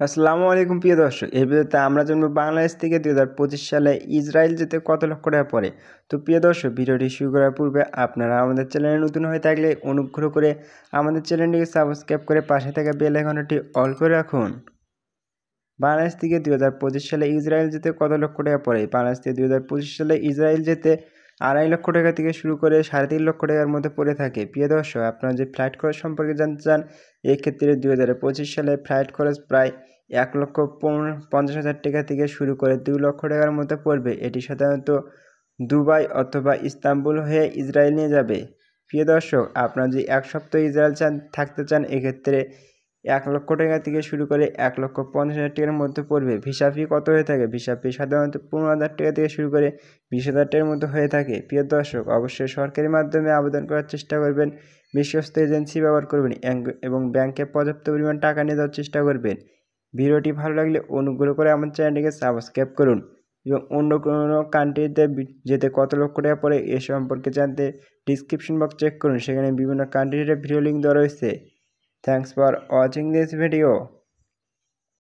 আসসালামু আলাইকুম প্রিয় দর্শক। এই ভিডিওতে আমরা জানবো বাংলাদেশ থেকে 2025 সালে ইসরায়েল যেতে কত লক্ষ টাকা পড়ে। তো প্রিয় দর্শক, ভিডিওটি শুরু করার পূর্বে আপনারা আমাদের চ্যানেলে নতুন হয়ে থাকলে অনুগ্রহ করে আমাদের চ্যানেলটিকে সাবস্ক্রাইব করে পাশে থাকা বেল আইকনটি অল করে রাখুন। বাংলাদেশ থেকে 2025 সালে ইসরায়েল যেতে কত লক্ষ টাকা পড়ে? বাংলাদেশ থেকে 2025 সালে ইসরায়েল যেতে 2.5 লক্ষ টাকা থেকে শুরু করে 3.5 লক্ষ টাকার মধ্যে পড়ে থাকে। প্রিয় দর্শক, আপনারা যে ফ্লাইট খরচ সম্পর্কে জানতে চান, এক্ষেত্রে 2025 সালে ফ্লাইট খরচ প্রায় 1,50,000 টাকা থেকে শুরু করে 2 লক্ষ টাকার মধ্যে পড়বে। এটি সাধারণত দুবাই অথবা ইস্তাম্বুল হয়ে ইসরায়েল নিয়ে যাবে। প্রিয় দর্শক, আপনারা যদি 1 সপ্তাহ ইসরায়েল থাকতে চান, এক্ষেত্রে 1 লক্ষ টাকা থেকে শুরু করে 1,50,000 টাকার মধ্যে পড়বে। ভিসা ফি কত হয়ে থাকে? ভিসা ফি সাধারণত 15,000 টাকা থেকে শুরু করে 20,000 টাকার মধ্যে হয়ে থাকে। প্রিয় দর্শক, অবশ্যই সরকারি মাধ্যমে আবেদন করার চেষ্টা করবেন, বিশ্বস্ত এজেন্সি ব্যবহার করবেন এবং ব্যাংকে পর্যাপ্ত পরিমাণ টাকা নিয়ে যাওয়ার চেষ্টা করবেন। ভিডিওটি ভালো লাগলে অনুগ্রহ করে আমার চ্যানেলটিকে সাবস্ক্রাইব করুন এবং অন্য কোনো কান্ট্রিতে যেতে কত লক্ষ টাকা পড়ে এ সম্পর্কে জানতে ডিসক্রিপশন বক্স চেক করুন, সেখানে বিভিন্ন কান্ট্রির ভিডিও লিঙ্ক দেওয়া রয়েছে। Thanks for watching this video.